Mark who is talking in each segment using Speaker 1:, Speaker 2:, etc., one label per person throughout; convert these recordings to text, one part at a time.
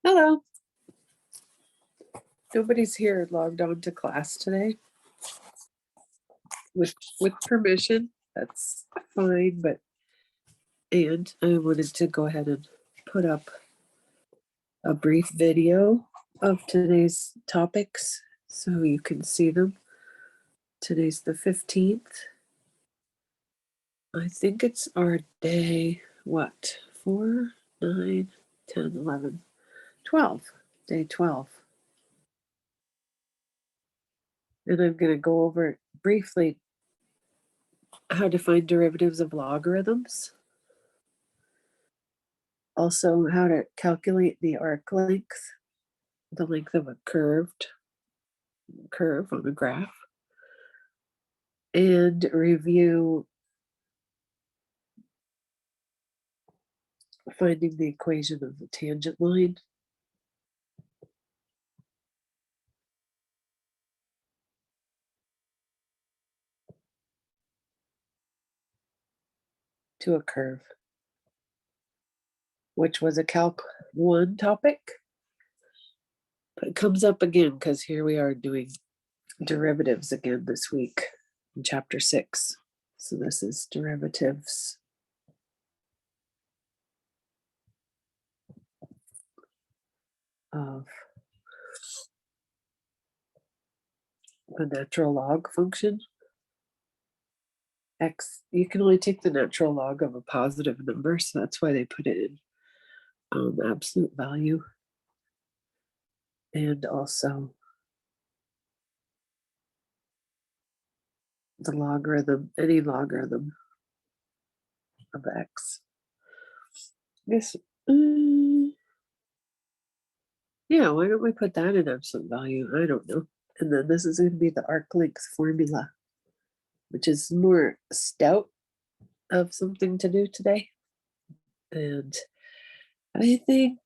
Speaker 1: Hello. Nobody's here logged on to class today. With permission, that's fine, and I wanted to go ahead and put up a brief video of today's topics so you can see them. Today's the 15th. I think it's our day, 4, 9, 10, 11, 12, day 12. And I'm going to go over briefly how to find derivatives of logarithms. Also, how to calculate the arc length, the length of a curve on a graph, and review finding the equation of the tangent line. To a curve, which was a Calc 1 topic. But it comes up again because here we are doing derivatives again this week in chapter 6. So this is derivatives of the natural log function. X, you can only take the natural log of a positive number, so that's why they put it in absolute value. And also the logarithm, any logarithm of x. Yes. Yeah, why don't we put that in absolute value? I don't know. And then this is going to be the arc length formula, which is more stout of something to do today. And I think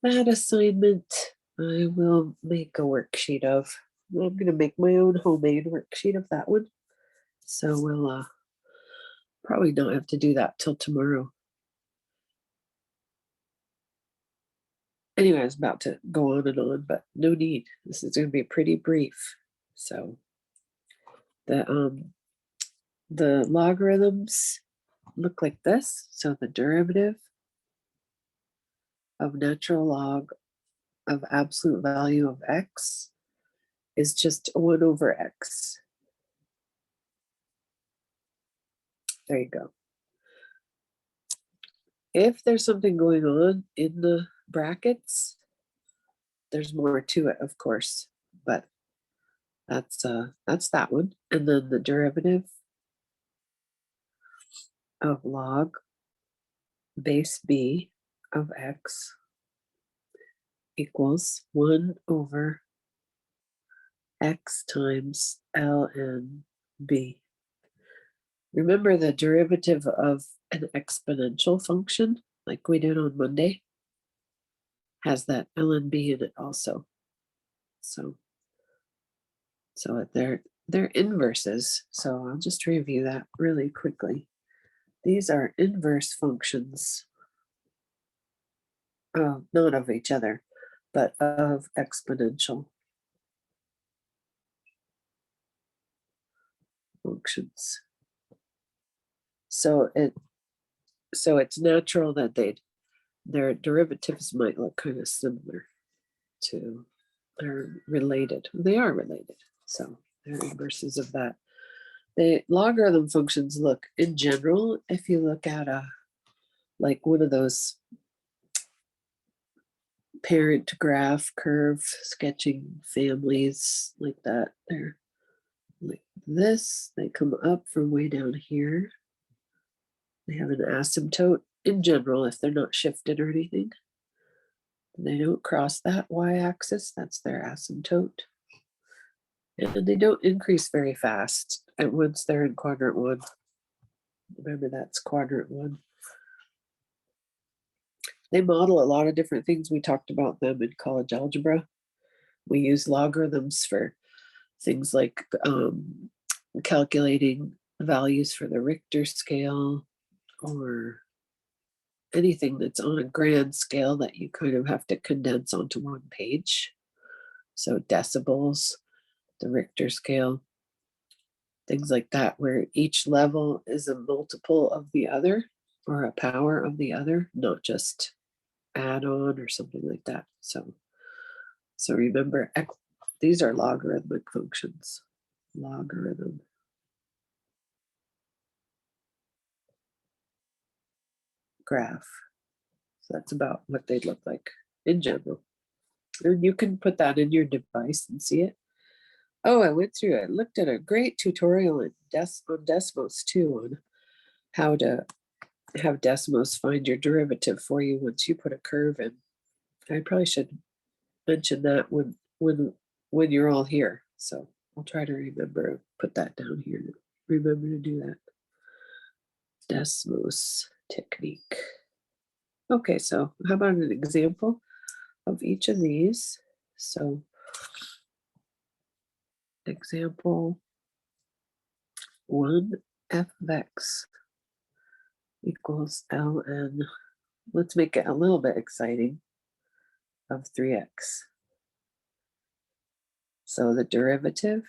Speaker 1: that assignment I will make a worksheet of. I'm going to make my own homemade worksheet of that one. So we'll probably don't have to do that till tomorrow. Anyway, I was about to go on and on, but no need. This is going to be pretty brief. So the logarithms look like this. So the derivative of natural log of absolute value of x is just 1 over x. There you go. If there's something going on in the brackets, there's more to it, of course, but that's that one. And then the derivative of log base b of x equals 1 over x times ln b. Remember the derivative of an exponential function, like we did on Monday, has that ln b in it also. So they're inverses. So I'll just review that really quickly. These are inverse functions, not of each other, but of exponential functions. So it's natural that their derivatives might look kind of similar to, they're related. They are related. So they're inverses of that. The logarithm functions look, in general, if you look at like one of those parent graph curve sketching families like that, they're like this. They come up from way down here. They have an asymptote in general if they're not shifted or anything. They don't cross that y-axis, that's their asymptote. And they don't increase very fast once they're in quadrant 1. Remember, that's quadrant 1. They model a lot of different things. We talked about them in college algebra. We use logarithms for things like calculating values for the Richter scale, or anything that's on a grand scale that you kind of have to condense onto one page. So decibels, the Richter scale, things like that, where each level is a multiple of the other or a power of the other, not just add on or something like that. So remember, these are logarithmic functions. Logarithm. Graph. So that's about what they'd look like in general. And you can put that in your device and see it. Oh, I looked at a great tutorial on Desmos too, on how to have Desmos find your derivative for you once you put a curve in. I probably should mention that when you're all here. So I'll try to remember, put that down here. Remember to do that. Desmos technique. Okay, so how about an example of each of these? So example 1, f of x equals ln, let's make it a little bit exciting, of 3x. So the derivative,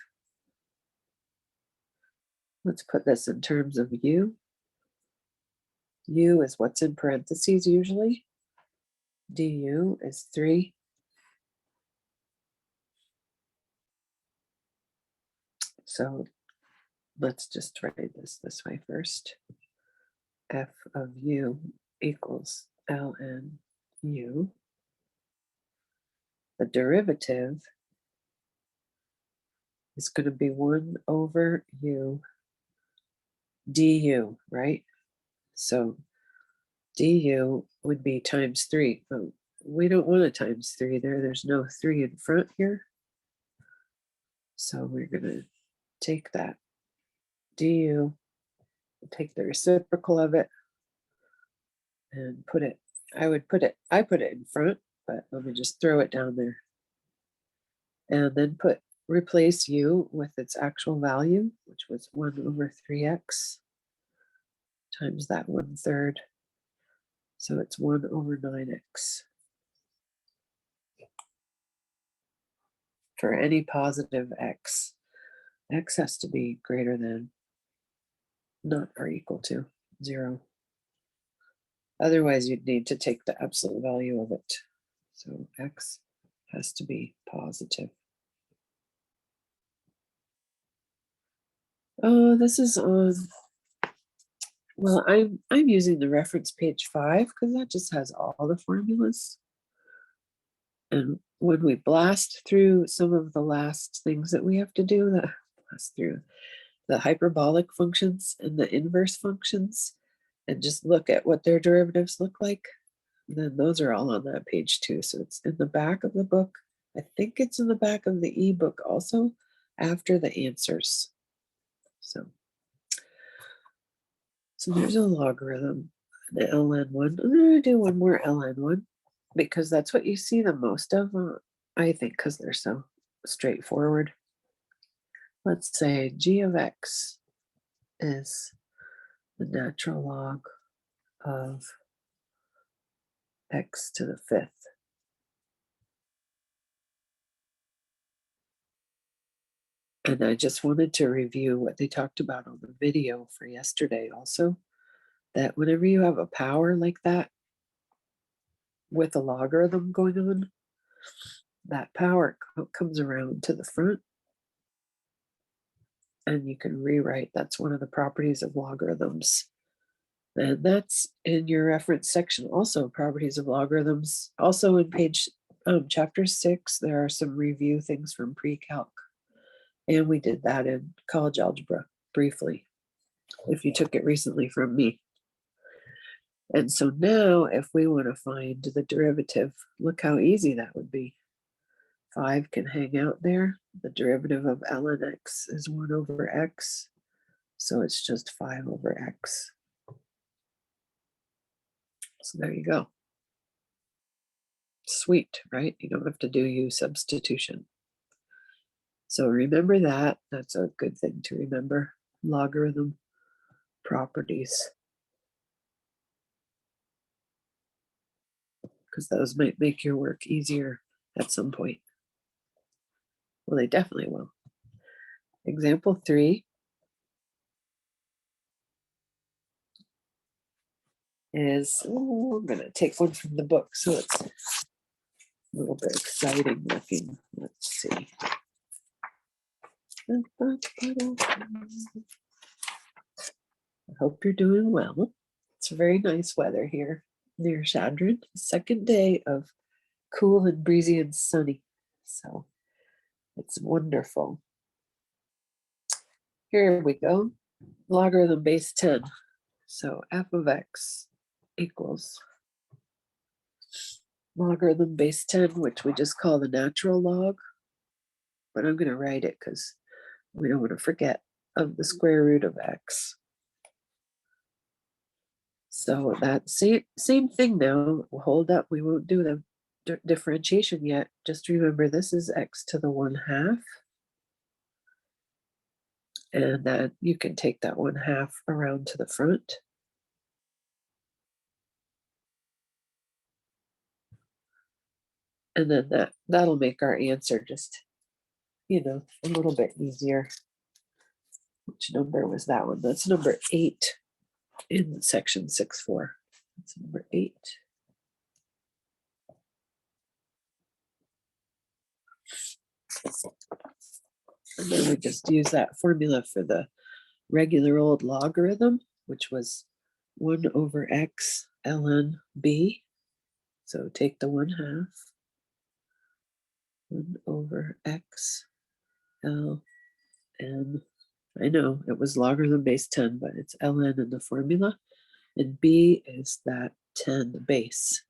Speaker 1: let's put this in terms of u. U is what's in parentheses usually. Du is 3. So let's just write this way first. F of u equals ln u. The derivative is going to be 1 over u du, right? So du would be times 3. But we don't want a times 3 there. There's no 3 in front here. So we're going to take that du, take the reciprocal of it, and put it, I put it in front, but let me just throw it down there. And then replace u with its actual value, which was 1 over 3x times that 1/3. So it's 1 over 9x. For any positive x, x has to be greater than, not or equal to 0. Otherwise, you'd need to take the absolute value of it. So x has to be positive. Oh, this is on, well, I'm using the reference page 5 because that just has all the formulas. And when we blast through some of the last things that we have to do, blast through the hyperbolic functions and the inverse functions, and just look at what their derivatives look like, then those are all on that page too. So it's in the back of the book. I think it's in the back of the ebook also, after the answers. So there's a logarithm, the ln1. I'm going to do one more ln1 because that's what you see the most of, I think, because they're so straightforward. Let's say g of x is the natural log of x to the 5th. And I just wanted to review what they talked about on the video for yesterday also, that whenever you have a power like that with a logarithm going on, that power comes around to the front, and you can rewrite, that's one of the properties of logarithms. And that's in your reference section also, properties of logarithms. Also in page chapter 6, there are some review things from pre-calc. And we did that in college algebra briefly, if you took it recently from me. And so now if we want to find the derivative, look how easy that would be. 5 can hang out there. The derivative of ln x is 1 over x. So it's just 5 over x. So there you go. Sweet, right? You don't have to do U-substitution. So remember that. That's a good thing to remember. Logarithm properties. because those might make your work easier at some point. Well, they definitely will. Example 3 is, I'm going to take one from the book so it's a little bit exciting looking. Let's see. I hope you're doing well. It's very nice weather here near Chadron. Second day of cool and breezy and sunny. So it's wonderful. Here we go. Logarithm base 10. So f of x equals logarithm base 10, which we just call the natural log. But I'm going to write it because we don't want to forget, of the square root of x. So that same thing now. We'll hold up. We won't do the differentiation yet. Just remember this is x to the 1/2. And that you can take that 1/2 around to the front. And then that'll make our answer just, a little bit easier. Which number was that one? That's number 8 in section 6.4. That's number 8. And then we just use that formula for the regular old logarithm, which was 1 over x ln b. So take the 1/2. 1 over x ln. I know it was logarithm base 10, but it's ln in the formula. And b is that 10 base.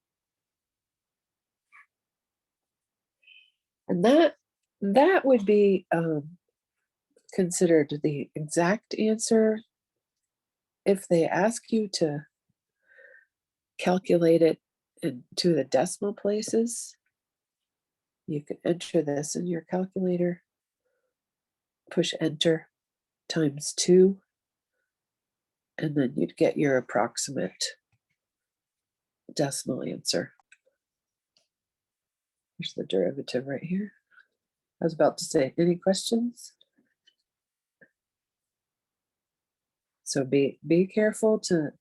Speaker 1: And that would be considered the exact answer if they ask you to calculate it into the decimal places. You can enter this in your calculator, push enter, times 2, and then you'd get your approximate decimal answer. Here's the derivative right here. I was about to say, any questions? So be careful to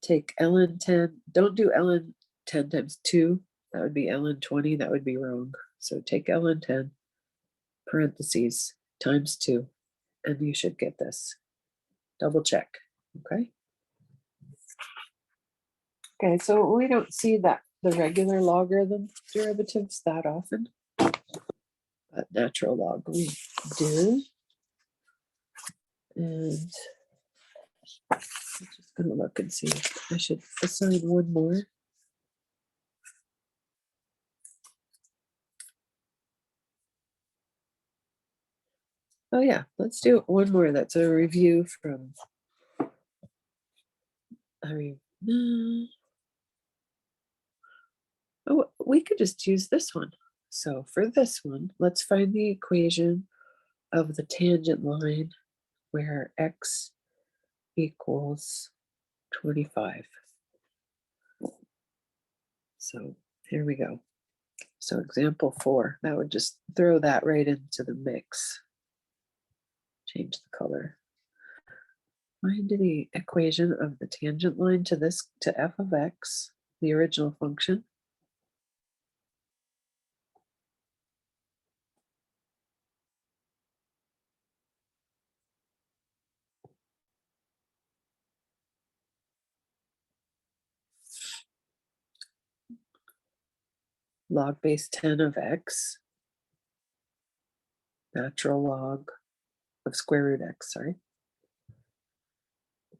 Speaker 1: take ln 10. Don't do ln 10 times 2. That would be ln 20. That would be wrong. So take ln 10, parentheses, times 2, and you should get this. Double check, okay? Okay, so we don't see the regular logarithm derivatives that often, but natural log we do. And I'm just going to look and see. I should assign one more. Oh yeah, let's do one more. That's a review from, oh, we could just use this one. So for this one, let's find the equation of the tangent line where x equals 25. So here we go. So example 4, that would just throw that right into the mix. Change the color. Find the equation of the tangent line to f of x, the original function. Log base 10 of x, natural log of square root x, sorry,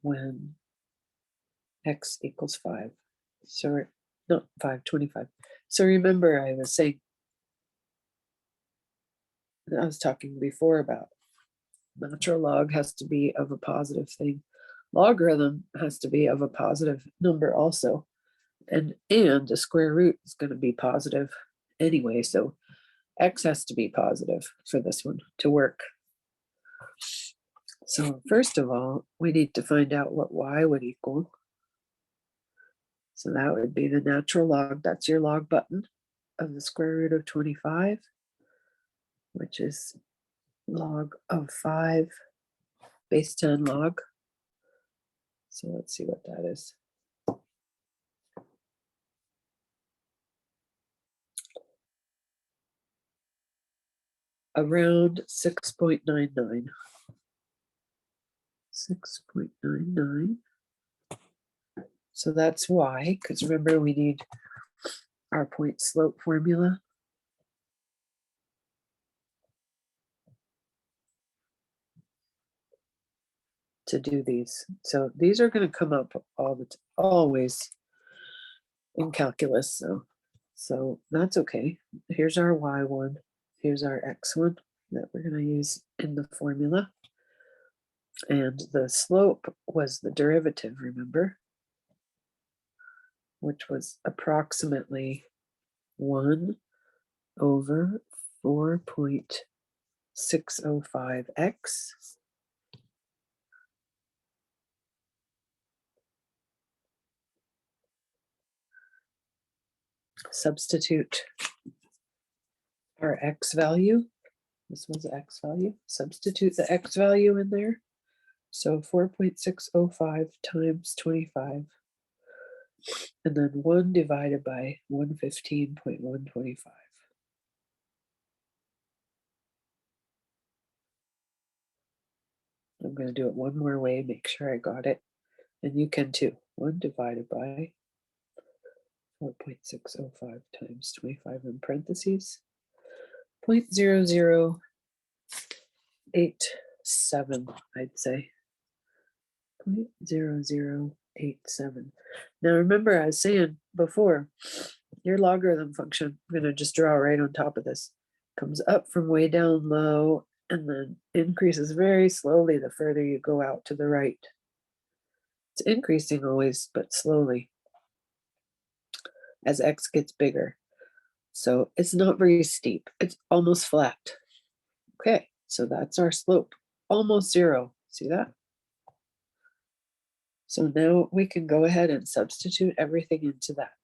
Speaker 1: when x equals 5. So, not 5, 25. So remember I was saying, I was talking before about natural log has to be of a positive thing. Logarithm has to be of a positive number also. And the square root is going to be positive anyway. So x has to be positive for this one to work. So first of all, we need to find out what y would equal. So that would be the natural log. That's your log button of the square root of 25, which is log of 5 base 10 log. So let's see what that is. Around 6.99. 6.99. So that's why, because remember we need our point slope formula. To do these. So these are going to come up always in calculus. So that's okay. Here's our y1. Here's our x1 that we're going to use in the formula. And the slope was the derivative, remember? Which was approximately 1 over 4.605x. Substitute our x value. This was x value. Substitute the x value in there. So 4.605 times 25. And then 1 divided by 115.125. I'm going to do it one more way, make sure I got it. And you can too. 1 divided by 4.605 times 25 in parentheses. 0.0087, I'd say. 0.0087. Now remember, I was saying before, your logarithm function, I'm going to just draw right on top of this, comes up from way down low and then increases very slowly the further you go out to the right. It's increasing always, but slowly as x gets bigger. So it's not very steep. It's almost flat. Okay, so that's our slope. Almost 0. See that? So now we can go ahead and substitute everything into that.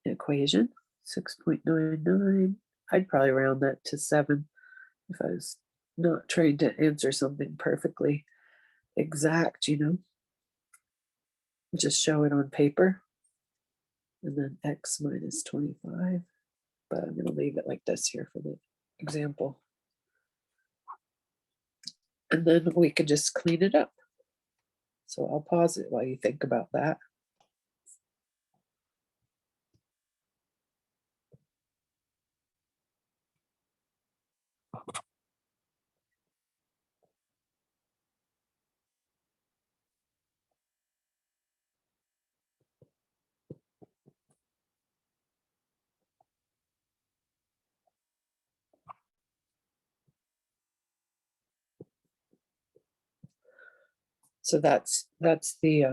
Speaker 1: Equation, 6.99. I'd probably round that to 7 if I was not trying to answer something perfectly exact, you know. Just show it on paper. And then x minus 25. But I'm going to leave it like this here for the example. And then we could just clean it up. So I'll pause it while you think about that. So that's the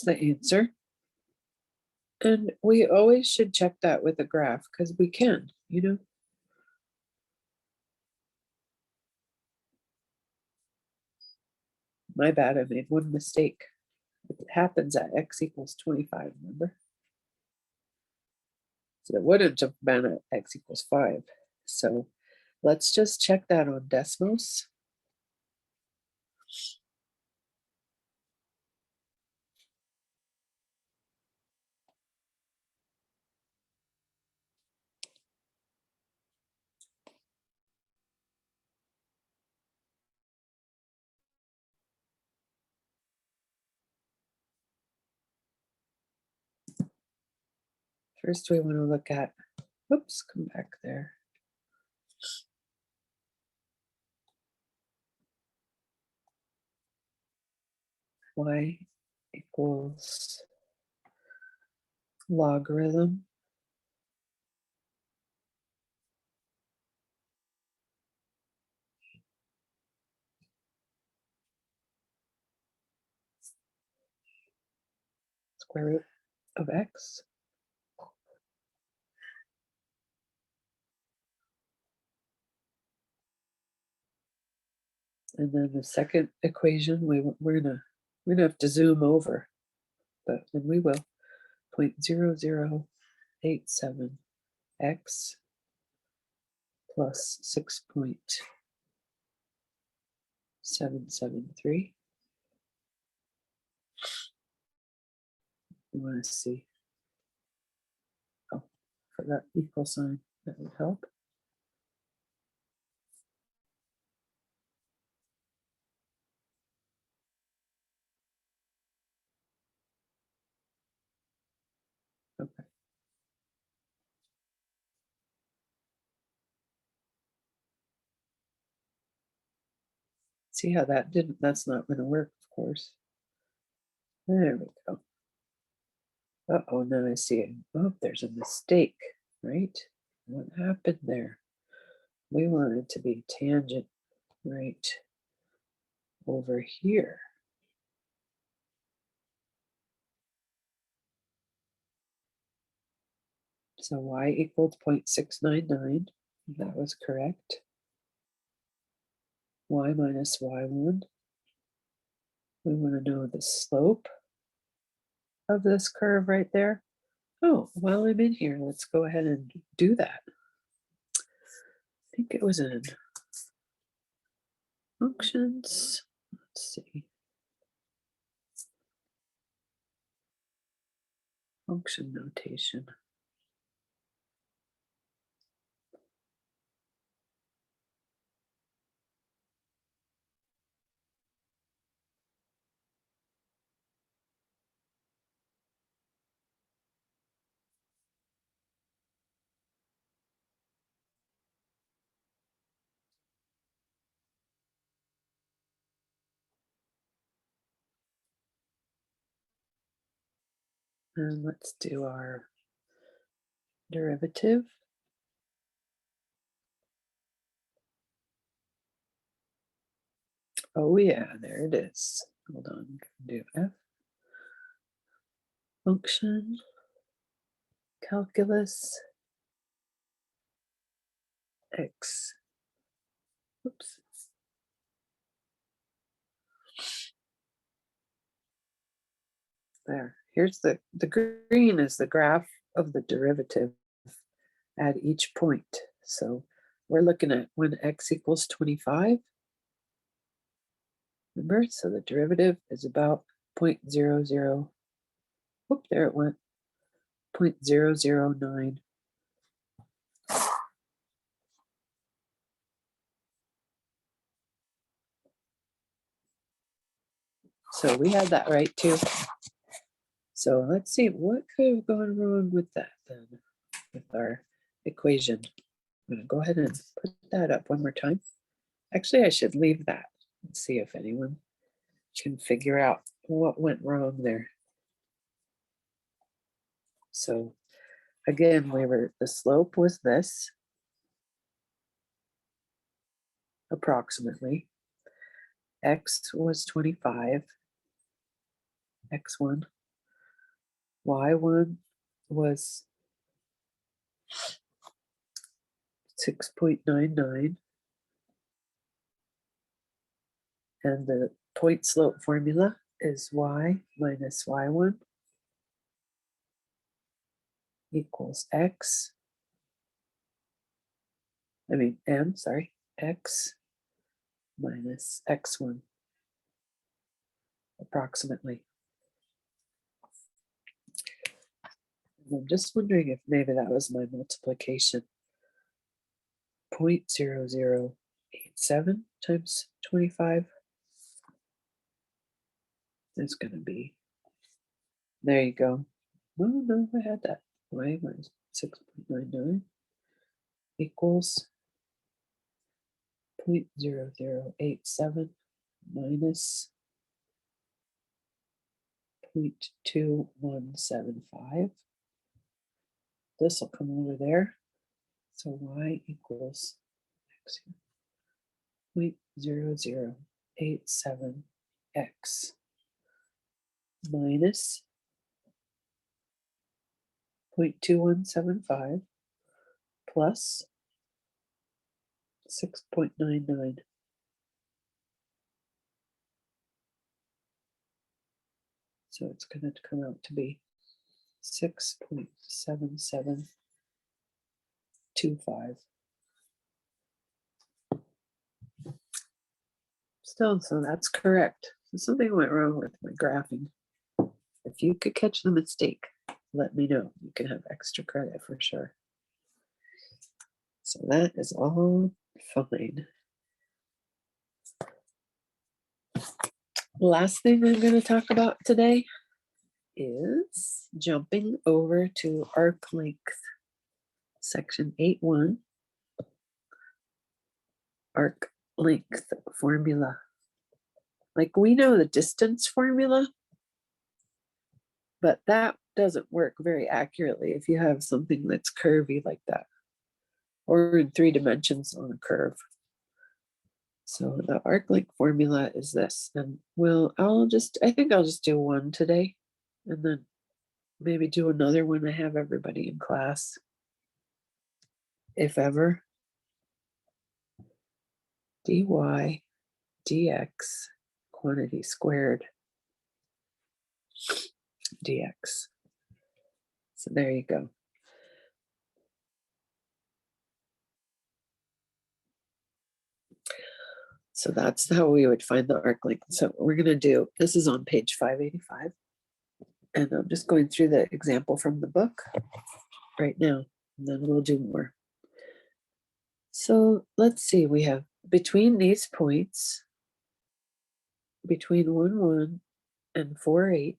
Speaker 1: answer. And we always should check that with a graph because we can, you know. My bad, I made one mistake. It happens at x equals 25, remember? So it wouldn't have been at x equals 5. So let's just check that on Desmos. First, we want to look at, oops, come back there. Y equals logarithm square root of x. And then the second equation, we're gonna have to zoom over, but then we will. 0.0087 x plus 6.773. You want to see? Oh, forgot equal sign. That would help. Okay. See how that didn't, that's not going to work, of course. There we go. Uh-oh, now I see it. Oh, there's a mistake, right? What happened there? We want it to be tangent right over here. So y equals 0.699. That was correct. Y minus y1. We want to know the slope of this curve right there. Oh, while I'm in here, let's go ahead and do that. I think it was in functions. Let's see. Function notation. And let's do our derivative. Oh yeah, there it is. Hold on, do F. Function, calculus, X. Oops. There. Here's the green is the graph of the derivative at each point. So we're looking at when x equals 25. Remember, so the derivative is about 0.00. Whoop, there it went. 0.009. So we had that right too. So let's see, what could have gone wrong with that then, with our equation? I'm gonna go ahead and put that up one more time. Actually, I should leave that and see if anyone can figure out what went wrong there. So again, the slope was this, approximately. X was 25, X1. Y1 was 6.99. And the point slope formula is y minus y1 equals x. X minus x1, approximately. And I'm just wondering if maybe that was my multiplication. 0.0087 times 25 is going to be, there you go. No, I had that. Y minus 6.99 equals 0.0087 minus 0.2175. This will come over there. So y equals x here. 0.0087x minus 0.2175 plus 6.99. So it's going to come out to be 6.7725. Still, so that's correct. So something went wrong with my graphing. If you could catch the mistake, let me know. You can have extra credit for sure. So that is all fine. Last thing I'm going to talk about today is jumping over to arc length, section 8.1, arc length formula. Like, we know the distance formula, but that doesn't work very accurately if you have something that's curvy like that, or in 3 dimensions on a curve. So the arc length formula is this, and I think I'll just do one today, and then maybe do another when I have everybody in class, if ever. dy dx quantity squared dx. So there you go. So that's how we would find the arc length. So what we're going to do, this is on page 585. And I'm just going through the example from the book right now, and then we'll do more. So let's see, we have between these points, between 1, 1 and 4, 8,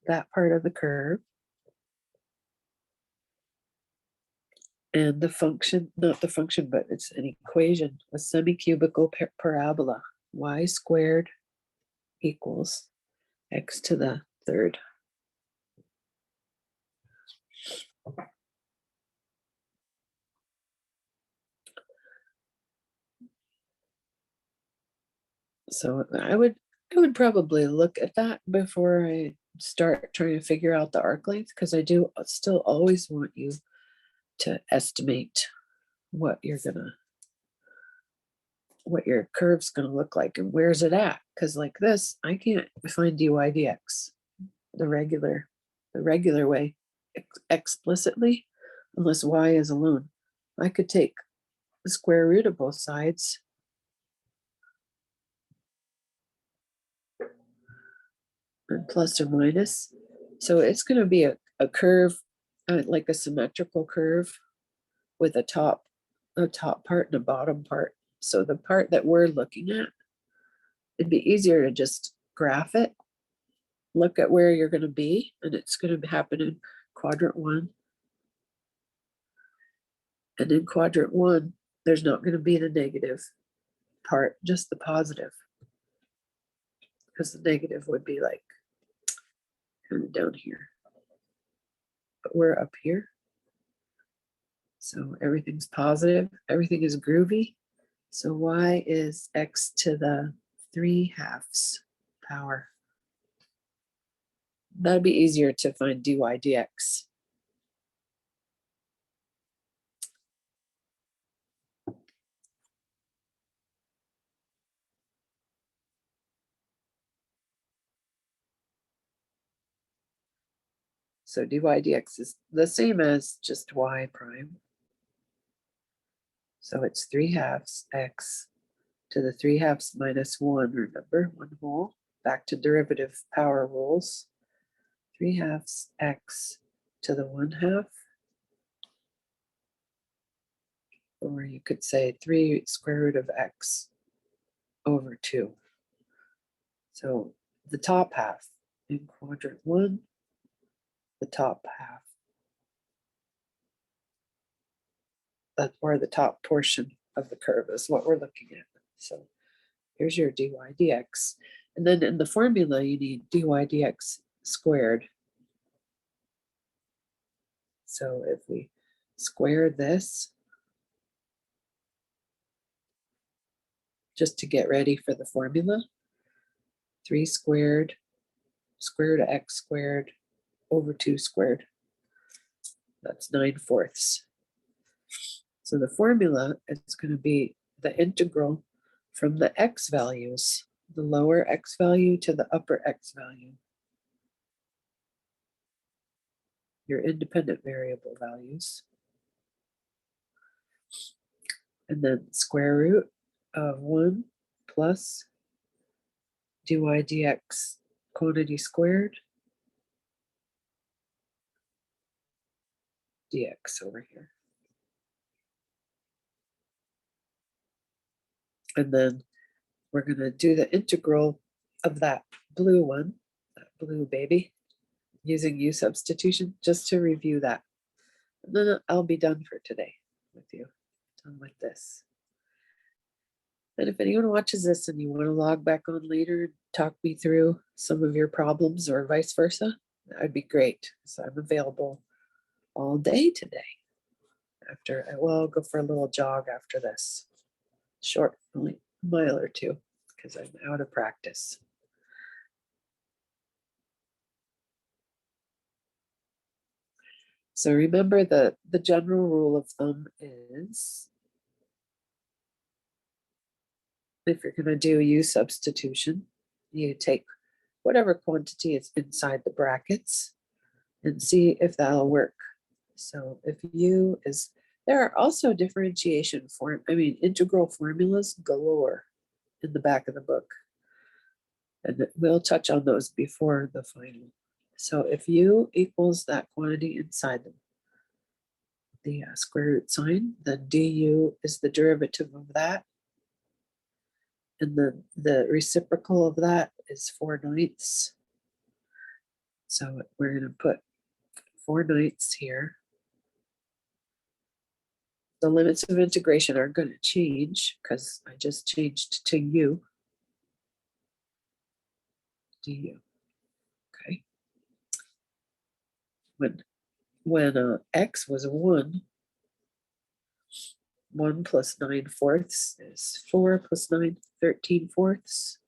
Speaker 1: that part of the curve, and the function, not the function, but it's an equation, a semi-cubical parabola, y squared equals x to the third. So I would probably look at that before I start trying to figure out the arc length, because I do still always want you to estimate what your curve's gonna look like and where's it at. Because like this, I can't find dy dx the regular way explicitly unless y is alone. I could take the square root of both sides and plus or minus. So it's going to be a curve, like a symmetrical curve with a top part and a bottom part. So the part that we're looking at, it'd be easier to just graph it, look at where you're going to be, and it's going to happen in quadrant 1. And in quadrant 1, there's not going to be the negative part, just the positive. Because the negative would be like kind of down here. But we're up here. So everything's positive, everything is groovy. So y is x to the 3/2 power. That'd be easier to find dy dx. So dy dx is the same as just y prime. So it's 3/2 x to the 3/2 minus 1, remember, 1 whole. Back to derivative power rules. 3/2 x to the 1/2. Or you could say 3 square root of x over 2. So the top half in quadrant 1, the top half, or the top portion of the curve is what we're looking at. So here's your dy dx. And then in the formula, you need dy dx squared. So if we square this, just to get ready for the formula, 3 squared, square root of x squared over 2 squared. That's 9/4. So the formula is going to be the integral from the x values the lower x value to the upper x value. Your independent variable values. And then square root of 1 plus dy dx quantity squared dx over here. And then we're going to do the integral of that blue one, that blue baby, using U-substitution, just to review that. And then I'll be done for today with you, done with this. And if anyone watches this and you want to log back on later and talk me through some of your problems or vice versa, that'd be great. So I'm available all day today. After I'll go for a little jog after this. Short, only a mile or two, because I'm out of practice. So remember the general rule of thumb is, if you're going to do U-substitution, you take whatever quantity is inside the brackets and see if that'll work. So if U is, there are also differentiation integral formulas galore in the back of the book. And we'll touch on those before the final. So if U equals that quantity inside the square root sign, then du is the derivative of that. And then the reciprocal of that is 4/9. So we're going to put 4/9 here. The limits of integration are going to change because I just changed to u du. Okay. When x was 1, 1 plus 9/4 is 4 plus 9, 13/4.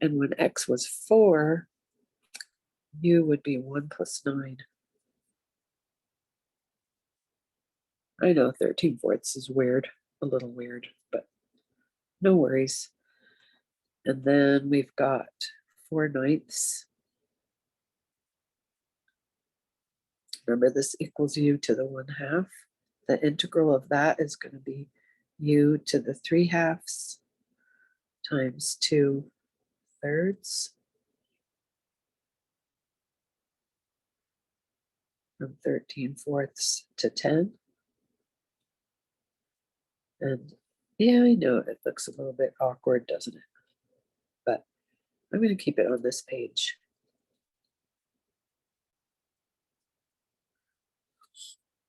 Speaker 1: And when x was 4, u would be 1 plus 9. I know 13/4 is weird, a little weird, but no worries. And then we've got 4/9. Remember, this equals u to the 1/2. The integral of that is going to be u to the 3/2 times 2/3 from 13/4 to 10. And yeah, I know it looks a little bit awkward, doesn't it? But I'm going to keep it on this page.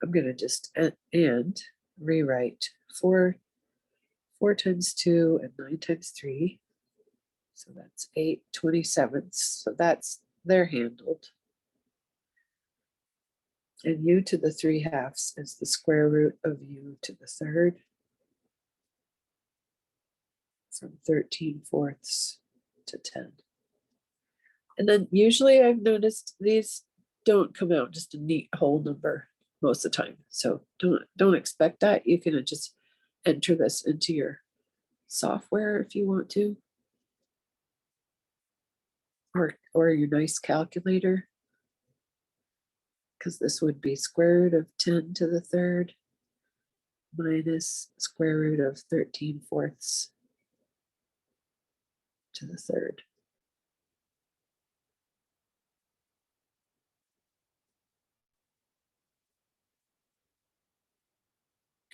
Speaker 1: I'm going to just and rewrite 4 times 2 and 9 times 3. So that's 8/27. So they're handled. And u to the 3/2 is the square root of u to the 3rd from 13/4 to 10. And then usually I've noticed these don't come out just a neat whole number most of the time. So don't expect that. You can just enter this into your software if you want to, or your nice calculator, because this would be square root of 10 to the 3rd minus square root of 13/4 to the 3rd.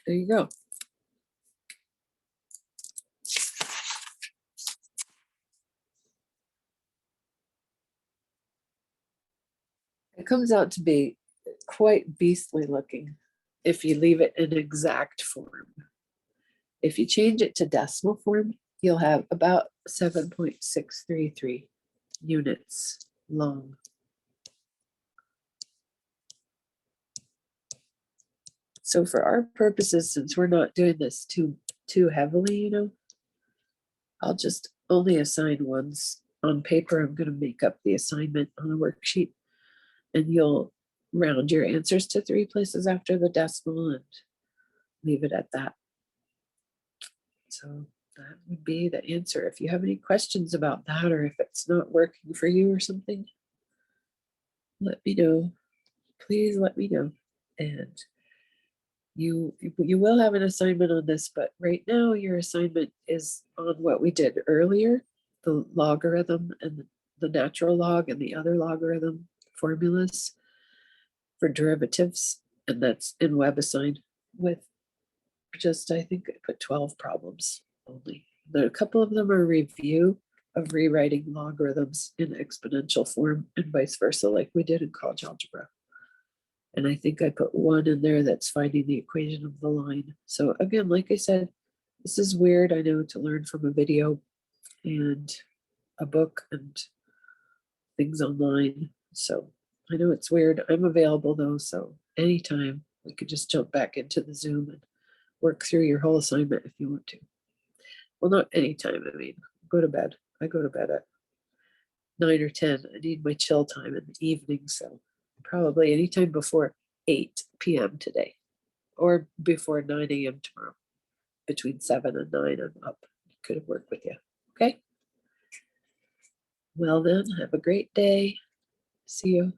Speaker 1: There you go. It comes out to be quite beastly looking if you leave it in exact form. If you change it to decimal form, you'll have about 7.633 units long. So for our purposes, since we're not doing this too heavily, I'll just only assign ones on paper. I'm going to make up the assignment on a worksheet, and you'll round your answers to 3 places after the decimal and leave it at that. So that would be the answer. If you have any questions about that, or if it's not working for you or something, let me know. Please let me know. And you will have an assignment on this, but right now your assignment is on what we did earlier, the logarithm and the natural log and the other logarithm formulas for derivatives, and that's in WebAssign with just, I think I put 12 problems only. A couple of them are review of rewriting logarithms in exponential form and vice versa, like we did in college algebra. And I think I put one in there that's finding the equation of the line. So again, like I said, this is weird, I know, to learn from a video and a book and things online. So I know it's weird. I'm available though, so anytime we could just jump back into the Zoom and work through your whole assignment if you want to. Well, not anytime, I mean, go to bed. I go to bed at 9 or 10. I need my chill time in the evening, so probably anytime before 8 p.m. today, or before 9 a.m. tomorrow. Between 7 and 9, I'm up. Could have worked with you. Okay? Well then, have a great day. See you.